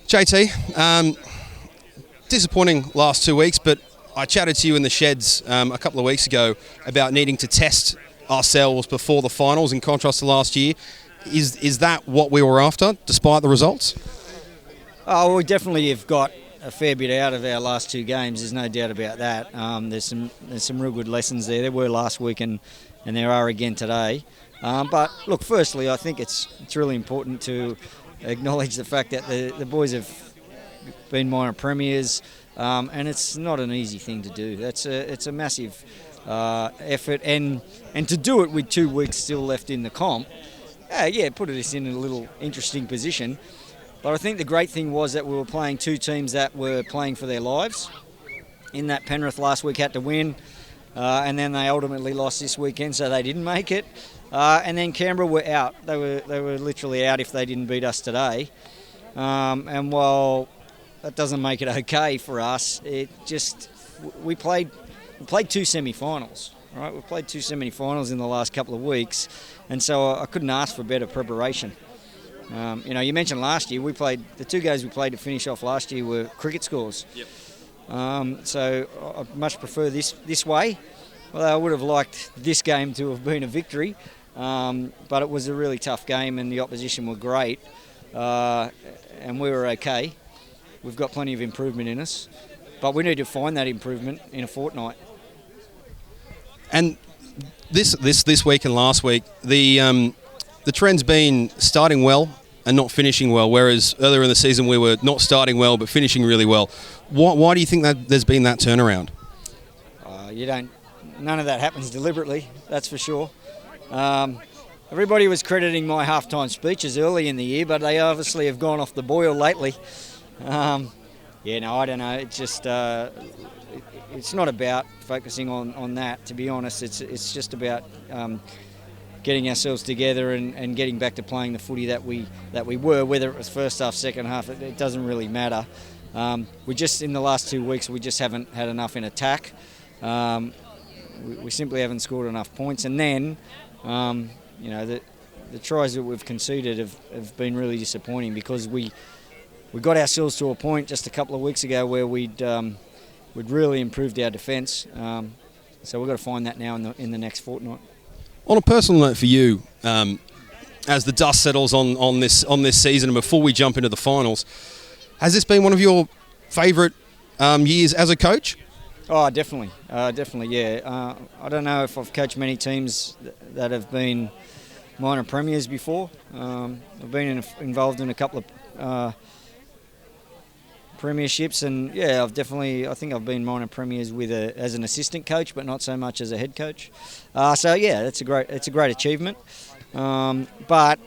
JT, disappointing last 2 weeks, but I chatted to you in the sheds a couple of weeks ago about needing to test ourselves before the finals in contrast to last year. Is that what we were after, despite the results? Oh, we definitely have got a fair bit out of our last two games. There's no doubt about that. There's some real good lessons there. There were last week and there are again today. But look, firstly, I think it's really important to acknowledge the fact that the boys have been minor premiers, and it's not an easy thing to do. It's a massive effort, and to do it with 2 weeks still left in the comp, put us in a little interesting position. But I think the great thing was that we were playing two teams that were playing for their lives. In that, Penrith last week had to win, and then they ultimately lost this weekend, so they didn't make it. And then Canberra were out. They were literally out if they didn't beat us today. And while that doesn't make it okay for us, we played two semi-finals. Right, we've played two semi-finals in the last couple of weeks, and so I couldn't ask for better preparation. You mentioned last year the two games we played to finish off last year were cricket scores. Yep. So I much prefer this way. Well, I would have liked this game to have been a victory, but it was a really tough game and the opposition were great, and we were okay. We've got plenty of improvement in us, but we need to find that improvement in a fortnight. And this week and last week, the trend's been starting well and not finishing well, whereas earlier in the season we were not starting well but finishing really well. Why do you think that there's been that turnaround? None of that happens deliberately, that's for sure. Everybody was crediting my halftime speeches early in the year, but they obviously have gone off the boil lately. I don't know. It's just it's not about focusing on that. To be honest, it's just about getting ourselves together and getting back to playing the footy that we were. Whether it was first half, second half, it doesn't really matter. We just in the last 2 weeks we just haven't had enough in attack. We simply haven't scored enough points, and then the tries that we've conceded have been really disappointing because we got ourselves to a point just a couple of weeks ago where we'd really improved our defence. So we've got to find that now in the next fortnight. On a personal note for you, as the dust settles on this season and before we jump into the finals, has this been one of your favourite years as a coach? Oh, definitely, yeah. I don't know if I've coached many teams that have been minor premiers before. I've been involved in a couple of premierships, and yeah, I think I've been minor premiers as an assistant coach, but not so much as a head coach. So yeah, it's a great achievement. But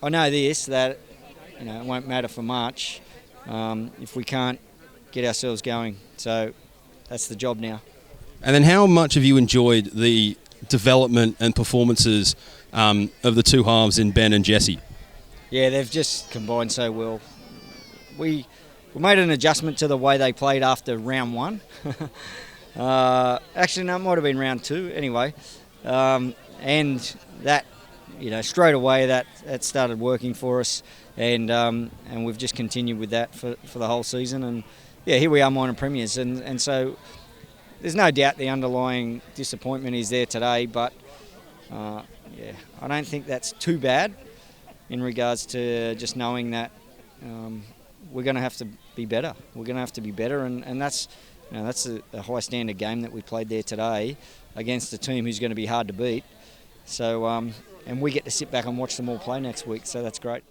I know that it won't matter for much if we can't get ourselves going. So that's the job now. And then how much have you enjoyed the development and performances of the two halves in Ben and Jesse? Yeah, they've just combined so well. We made an adjustment to the way they played after round one. Actually, no, it might have been round two anyway. And that, straight away that started working for us, and we've just continued with that for the whole season. And yeah, here we are, minor premiers, and so there's no doubt the underlying disappointment is there today. But I don't think that's too bad in regards to just knowing that we're going to have to be better. We're going to have to be better, and that's a high standard game that we played there today against a team who's going to be hard to beat. So and we get to sit back and watch them all play next week. So that's great.